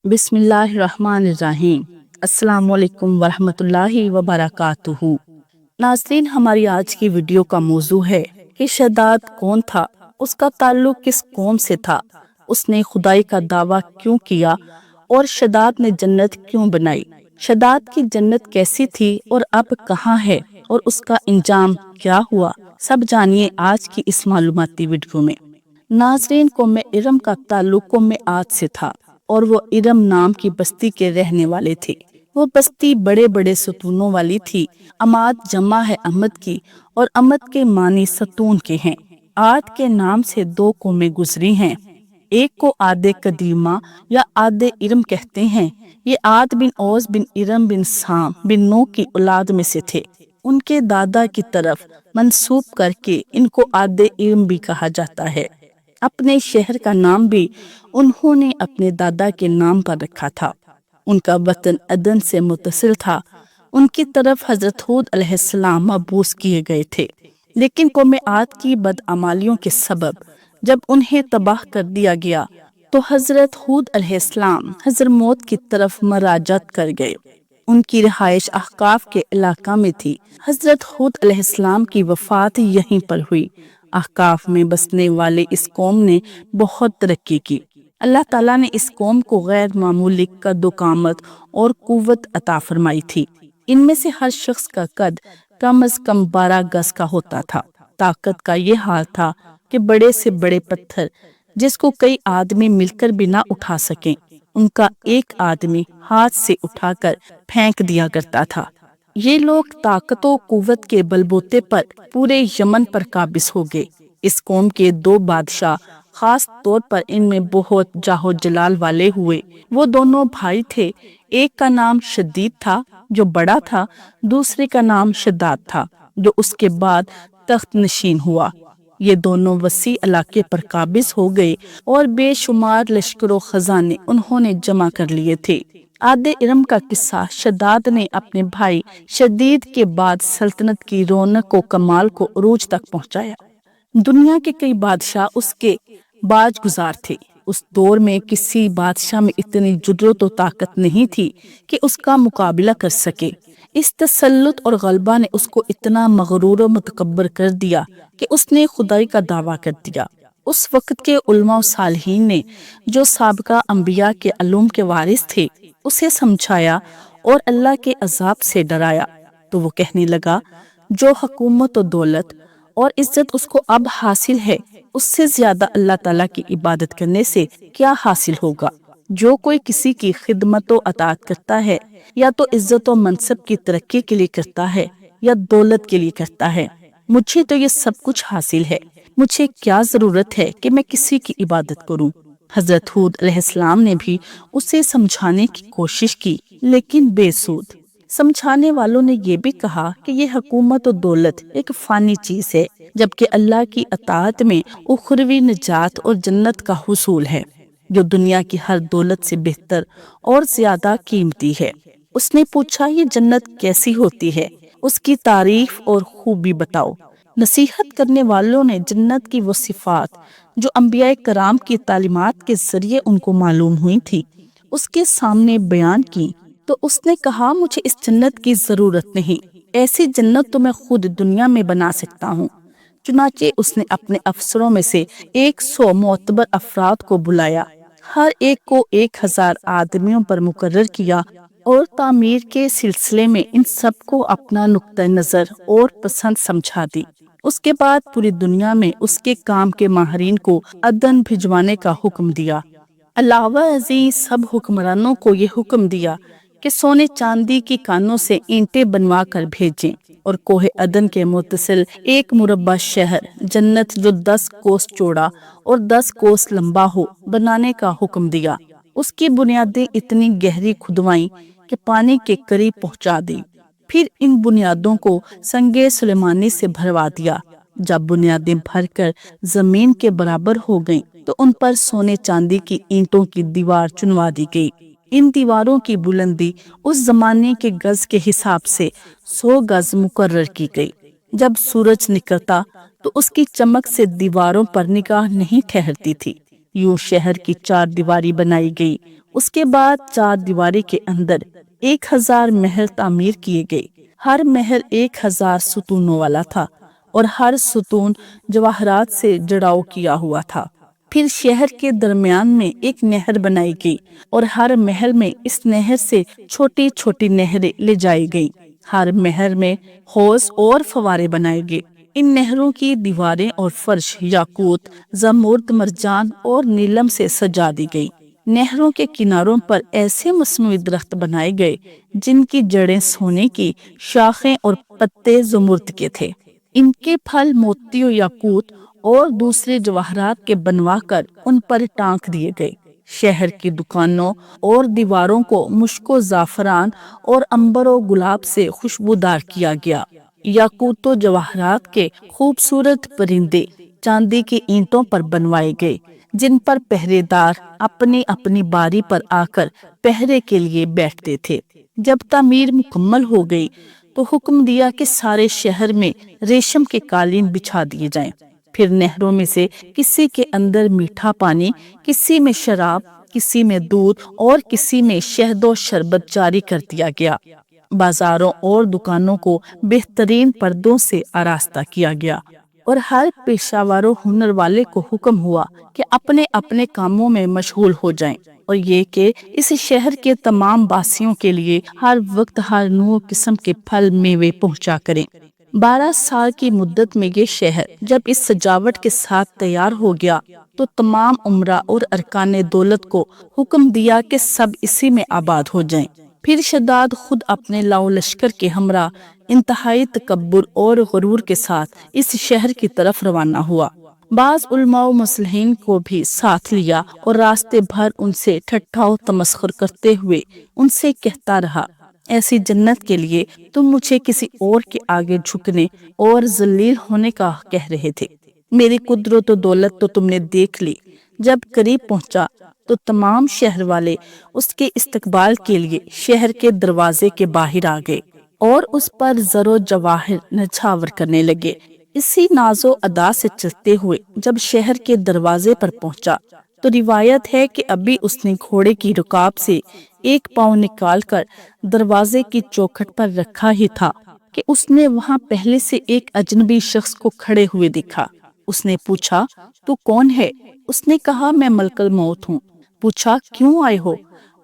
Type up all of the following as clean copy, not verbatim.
بسم اللہ الرحمن الرحیم۔ السلام علیکم ورحمۃ اللہ وبرکاتہ۔ ناظرین، ہماری آج کی ویڈیو کا موضوع ہے کہ شداد کون تھا، اس کا تعلق کس قوم سے تھا، اس نے خدائی کا دعویٰ کیوں کیا اور شداد نے جنت کیوں بنائی، شداد کی جنت کیسی تھی اور اب کہاں ہے اور اس کا انجام کیا ہوا، سب جانیے آج کی اس معلوماتی ویڈیو میں۔ ناظرین، قوم ارم کا تعلق قوم عاد سے تھا اور وہ ارم نام کی بستی کے رہنے والے تھے۔ وہ بستی بڑے بڑے ستونوں والی تھی۔ عماد جمع ہے امد کی اور امد کے معنی ستون کے ہیں۔ عاد کے نام سے دو قومیں گزری ہیں، ایک کو عاد قدیمہ یا عاد ارم کہتے ہیں۔ یہ عاد بن اوس بن ارم بن سام بن نوح کی اولاد میں سے تھے۔ ان کے دادا کی طرف منسوب کر کے ان کو عاد ارم بھی کہا جاتا ہے۔ اپنے شہر کا نام بھی انہوں نے اپنے دادا کے نام پر رکھا تھا۔ ان کا وطن عدن سے متصل تھا۔ ان کی طرف حضرت ہود علیہ السلام مبعوث کیے گئے تھے، لیکن قوم عاد کی بدعمالیوں کے سبب جب انہیں تباہ کر دیا گیا تو حضرت ہود علیہ السلام حضرموت کی طرف مراجعت کر گئے۔ ان کی رہائش احقاف کے علاقہ میں تھی۔ حضرت ہود علیہ السلام کی وفات یہیں پر ہوئی۔ احقاف میں بسنے والے اس قوم نے بہت ترقی کی۔ اللہ تعالیٰ نے اس قوم کو غیر معمولی قد و قامت اور قوت عطا فرمائی تھی۔ ان میں سے ہر شخص کا قد کم از کم 12 گز کا ہوتا تھا۔ طاقت کا یہ حال تھا کہ بڑے سے بڑے پتھر جس کو کئی آدمی مل کر بھی نہ اٹھا سکیں، ان کا ایک آدمی ہاتھ سے اٹھا کر پھینک دیا کرتا تھا۔ یہ لوگ طاقت و قوت کے بلبوتے پر پورے یمن پر قابض ہو گئے۔ اس قوم کے دو بادشاہ خاص طور پر ان میں بہت جاہ و جلال والے ہوئے۔ وہ دونوں بھائی تھے، ایک کا نام شدید تھا جو بڑا تھا، دوسرے کا نام شداد تھا جو اس کے بعد تخت نشین ہوا۔ یہ دونوں وسیع علاقے پر قابض ہو گئے اور بے شمار لشکر و خزانے انہوں نے جمع کر لیے تھے۔ عاد ارم کا قصہ شداد نے اپنے بھائی شدید کے بعد سلطنت کی رونق و کمال کو عروج تک پہنچایا۔ دنیا کے کئی بادشاہ اس کے باج گزار تھے۔ اس دور میں کسی بادشاہ میں اتنی جرأت و طاقت نہیں تھی کہ اس کا مقابلہ کر سکے۔ اس تسلط اور غلبہ نے اس کو اتنا مغرور و متکبر کر دیا کہ اس نے خدائی کا دعویٰ کر دیا۔ اس وقت کے علماء و صالحین نے جو سابقہ انبیاء کے علوم کے وارث تھے اسے سمجھایا اور اللہ کے عذاب سے ڈرایا، تو وہ کہنے لگا جو حکومت و دولت اور عزت اس کو اب حاصل ہے اس سے زیادہ اللہ تعالیٰ کی عبادت کرنے سے کیا حاصل ہوگا۔ جو کوئی کسی کی خدمت و اطاعت کرتا ہے یا تو عزت و منصب کی ترقی کے لیے کرتا ہے یا دولت کے لیے کرتا ہے، مجھے تو یہ سب کچھ حاصل ہے، مجھے کیا ضرورت ہے کہ میں کسی کی عبادت کروں۔ حضرت ہود علیہ السلام نے بھی اسے سمجھانے کی کوشش کی لیکن بے سود۔ سمجھانے والوں نے یہ بھی کہا کہ یہ حکومت و دولت ایک فانی چیز ہے، جبکہ اللہ کی اطاعت میں اخروی نجات اور جنت کا حصول ہے، جو دنیا کی ہر دولت سے بہتر اور زیادہ قیمتی ہے۔ اس نے پوچھا یہ جنت کیسی ہوتی ہے، اس کی تعریف اور خوبی بتاؤ۔ نصیحت کرنے والوں نے جنت کی وہ صفات جو انبیاء کرام کی تعلیمات کے ذریعے ان کو معلوم ہوئی تھی اس کے سامنے بیان کی، تو اس نے کہا مجھے اس جنت کی ضرورت نہیں، ایسی جنت تو میں خود دنیا میں بنا سکتا ہوں۔ چنانچہ اس نے اپنے افسروں میں سے 100 معتبر افراد کو بلایا، ہر ایک کو 1000 آدمیوں پر مقرر کیا اور تعمیر کے سلسلے میں ان سب کو اپنا نقطہ نظر اور پسند سمجھا دی۔ اس کے بعد پوری دنیا میں اس کے کام کے ماہرین کو عدن بھجوانے کا حکم دیا۔ علاوہ ازیں سب حکمرانوں کو یہ حکم دیا کہ سونے چاندی کی کانوں سے اینٹیں بنوا کر بھیجیں اور کوہ عدن کے متصل ایک مربع شہر جنت جو 10 کوس چوڑا اور 10 کوس لمبا ہو بنانے کا حکم دیا۔ اس کی بنیادیں اتنی گہری کھدوائیں کہ پانی کے قریب پہنچا دی، پھر ان بنیادوں کو سنگ سلیمانی سے بھروا دیا۔ جب بنیادیں بھر کر زمین کے برابر ہو گئیں تو ان پر سونے چاندی کی اینٹوں کی دیوار چنوا دی گئی۔ ان دیواروں کی بلندی اس زمانے کے گز کے حساب سے 100 گز مقرر کی گئی۔ جب سورج نکلتا تو اس کی چمک سے دیواروں پر نگاہ نہیں ٹھہرتی تھی۔ یوں شہر کی 4 دیواری بنائی گئی۔ اس کے بعد 4 دیواری کے اندر 1000 محل تعمیر کیے گئے۔ ہر محل 1000 ستونوں والا تھا اور ہر ستون جواہرات سے جڑاؤ کیا ہوا تھا۔ پھر شہر کے درمیان میں ایک نہر بنائی گئی اور ہر محل میں اس نہر سے چھوٹی چھوٹی نہریں لے جائی گئیں۔ ہر محل میں حوض اور فوارے بنائے گئے۔ ان نہروں کی دیواریں اور فرش یاقوت، زمرد، مرجان اور نیلم سے سجا دی گئی۔ نہروں کے کناروں پر ایسے مصنوعی درخت بنائے گئے جن کی جڑیں سونے کی، شاخیں اور پتے زمرد کے تھے۔ ان کے پھل موتیوں، یاقوت اور دوسرے جواہرات کے بنوا کر ان پر ٹانک دیے گئے۔ شہر کی دکانوں اور دیواروں کو مشک و زعفران اور عنبر و گلاب سے خوشبودار کیا گیا۔ یاقوت و جواہرات کے خوبصورت پرندے چاندی کی اینٹوں پر بنوائے گئے جن پر پہرے دار اپنی اپنی باری پر آ کر پہرے کے لیے بیٹھتے تھے۔ جب تعمیر مکمل ہو گئی تو حکم دیا کہ سارے شہر میں ریشم کے قالین بچھا دیے جائیں۔ پھر نہروں میں سے کسی کے اندر میٹھا پانی، کسی میں شراب، کسی میں دودھ اور کسی میں شہد و شربت جاری کر دیا گیا۔ بازاروں اور دکانوں کو بہترین پردوں سے آراستہ کیا گیا اور ہر پیشہ ور و ہنر والے کو حکم ہوا کہ اپنے اپنے کاموں میں مشغول ہو جائیں، اور یہ کہ اس شہر کے تمام باسیوں کے لیے ہر وقت ہر نوع قسم کے پھل میوے پہنچا کریں۔ 12 سال کی مدت میں یہ شہر جب اس سجاوٹ کے ساتھ تیار ہو گیا تو تمام امراء اور ارکان دولت کو حکم دیا کہ سب اسی میں آباد ہو جائیں۔ پھر شداد خود اپنے لاؤ لشکر کے ہمراہ انتہائی تکبر اور غرور کے ساتھ اس شہر کی طرف روانہ ہوا۔ بعض علماء و مصلحین کو بھی ساتھ لیا اور راستے بھر ان سے ٹھٹھا و تمسخر کرتے ہوئے ان سے کہتا رہا، ایسی جنت کے لیے تم مجھے کسی اور کے آگے جھکنے اور ذلیل ہونے کا کہہ رہے تھے۔ میری قدرت و دولت تو تم نے دیکھ لی۔ جب قریب پہنچا تو تمام شہر والے اس کے استقبال کے لیے شہر کے دروازے کے باہر آ گئے اور اس پر زر و جواہر نچھاور کرنے لگے۔ اسی ناز و ادا سے چلتے ہوئے جب شہر کے دروازے پر پہنچا تو روایت ہے کہ ابھی اس نے گھوڑے کی رکاب سے ایک پاؤں نکال کر دروازے کی چوکھٹ پر رکھا ہی تھا کہ اس نے وہاں پہلے سے ایک اجنبی شخص کو کھڑے ہوئے دیکھا۔ اس نے پوچھا، تو کون ہے؟ اس نے کہا، میں ملک الموت ہوں۔ پوچھا، کیوں آئے ہو؟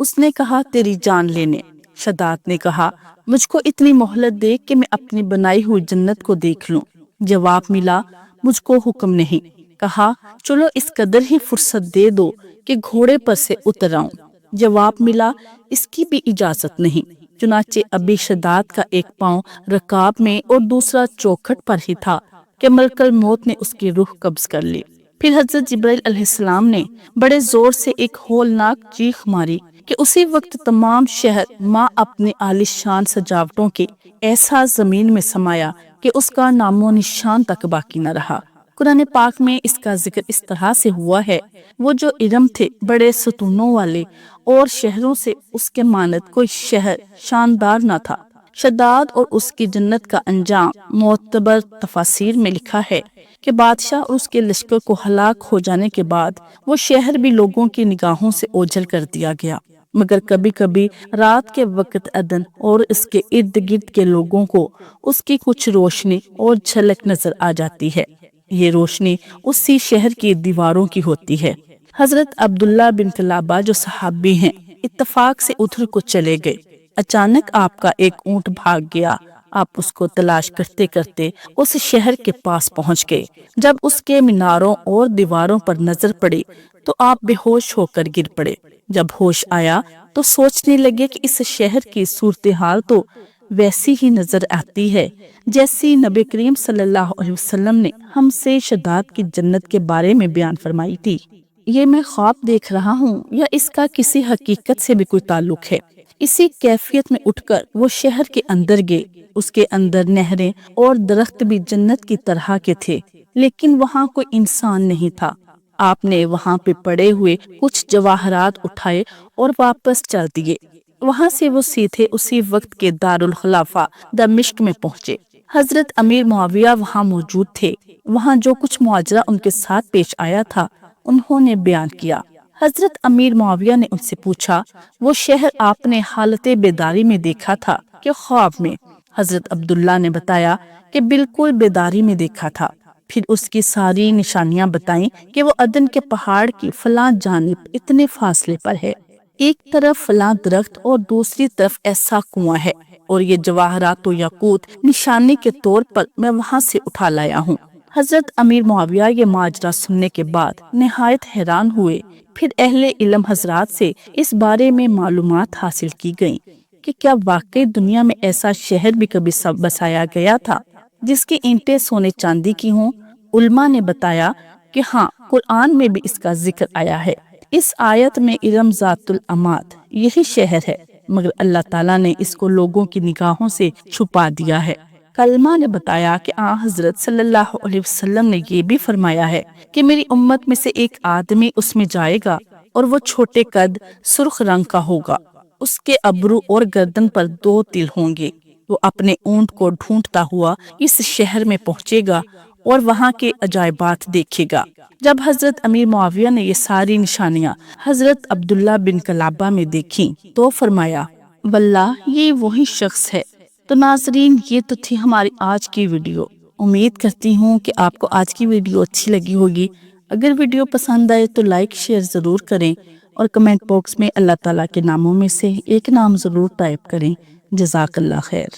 اس نے کہا، تیری جان لینے۔ شداد نے کہا، مجھ کو اتنی مہلت دے کہ میں اپنی بنائی ہوئی جنت کو دیکھ لوں۔ جواب ملا، مجھ کو حکم نہیں۔ کہا، چلو اس قدر ہی فرصت دے دو کہ گھوڑے پر سے اتر آؤں۔ جواب ملا، اس کی بھی اجازت نہیں۔ چنانچہ ابھی شداد کا ایک پاؤں رکاب میں اور دوسرا چوکھٹ پر ہی تھا کہ ملک الموت نے اس کی روح قبض کر لی۔ پھر حضرت جبرائیل علیہ السلام نے بڑے زور سے ایک ہولناک چیخ ماری کہ اسی وقت تمام شہر ماں اپنی عالی شان سجاوٹوں کے ایسا زمین میں سمایا کہ اس کا نام و نشان تک باقی نہ رہا۔ قرآن پاک میں اس کا ذکر اس طرح سے ہوا ہے، وہ جو ارم تھے بڑے ستونوں والے اور شہروں سے اس کے مانند کوئی شہر شاندار نہ تھا۔ شداد اور اس کی جنت کا انجام معتبر تفاسیر میں لکھا ہے کہ بادشاہ اور اس کے لشکر کو ہلاک ہو جانے کے بعد وہ شہر بھی لوگوں کی نگاہوں سے اوجھل کر دیا گیا، مگر کبھی کبھی رات کے وقت عدن اور اس کے ارد گرد کے لوگوں کو اس کی کچھ روشنی اور جھلک نظر آ جاتی ہے۔ یہ روشنی اسی شہر کی دیواروں کی ہوتی ہے۔ حضرت عبداللہ بن قلابہ جو صحابی ہیں اتفاق سے ادھر کو چلے گئے۔ اچانک آپ کا ایک اونٹ بھاگ گیا۔ آپ اس کو تلاش کرتے کرتے اس شہر کے پاس پہنچ گئے۔ جب اس کے میناروں اور دیواروں پر نظر پڑی تو آپ بے ہوش ہو کر گر پڑے۔ جب ہوش آیا تو سوچنے لگے کہ اس شہر کی صورتحال تو ویسی ہی نظر آتی ہے جیسی نبی کریم صلی اللہ علیہ وسلم نے ہم سے شداد کی جنت کے بارے میں بیان فرمائی تھی۔ یہ میں خواب دیکھ رہا ہوں یا اس کا کسی حقیقت سے بھی کوئی تعلق ہے؟ اسی کیفیت میں اٹھ کر وہ شہر کے اندر گئے۔ اس کے اندر نہریں اور درخت بھی جنت کی طرح کے تھے، لیکن وہاں کوئی انسان نہیں تھا۔ آپ نے وہاں پہ پڑے ہوئے کچھ جواہرات اٹھائے اور واپس چل دیے۔ وہاں سے وہ سیدھے اسی وقت کے دارالخلافہ دمشق میں پہنچے۔ حضرت امیر معاویہ وہاں موجود تھے۔ وہاں جو کچھ ماجرا ان کے ساتھ پیش آیا تھا انہوں نے بیان کیا۔ حضرت امیر معاویہ نے ان سے پوچھا، وہ شہر آپ نے حالت بیداری میں دیکھا تھا کہ خواب میں؟ حضرت عبداللہ نے بتایا کہ بالکل بیداری میں دیکھا تھا۔ پھر اس کی ساری نشانیاں بتائیں کہ وہ عدن کے پہاڑ کی فلاں جانب اتنے فاصلے پر ہے، ایک طرف فلاں درخت اور دوسری طرف ایسا کنواں ہے، اور یہ جواہرات و یاقوت نشانی کے طور پر میں وہاں سے اٹھا لایا ہوں۔ حضرت امیر معاویہ یہ ماجرا سننے کے بعد نہایت حیران ہوئے۔ پھر اہل علم حضرات سے اس بارے میں معلومات حاصل کی گئیں کہ کیا واقعی دنیا میں ایسا شہر بھی کبھی بسایا گیا تھا جس کی اینٹیں سونے چاندی کی ہوں؟ علماء نے بتایا کہ ہاں، قرآن میں بھی اس کا ذکر آیا ہے۔ اس آیت میں ارم ذات العماد یہی شہر ہے، مگر اللہ تعالیٰ نے اس کو لوگوں کی نگاہوں سے چھپا دیا ہے۔ کلمہ نے بتایا کہ حضرت صلی اللہ علیہ وسلم نے یہ بھی فرمایا ہے کہ میری امت میں سے ایک آدمی اس میں جائے گا اور وہ چھوٹے قد، سرخ رنگ کا ہوگا، اس کے ابرو اور گردن پر 2 تل ہوں گے۔ وہ اپنے اونٹ کو ڈھونڈتا ہوا اس شہر میں پہنچے گا اور وہاں کے عجائبات دیکھے گا۔ جب حضرت امیر معاویہ نے یہ ساری نشانیاں حضرت عبداللہ بن کلابہ میں دیکھیں تو فرمایا، واللہ یہ وہی شخص ہے۔ تو ناظرین، یہ تو تھی ہماری آج کی ویڈیو۔ امید کرتی ہوں کہ آپ کو آج کی ویڈیو اچھی لگی ہوگی۔ اگر ویڈیو پسند آئے تو لائک شیئر ضرور کریں، اور کمنٹ باکس میں اللہ تعالیٰ کے ناموں میں سے ایک نام ضرور ٹائپ کریں۔ جزاک اللہ خیر۔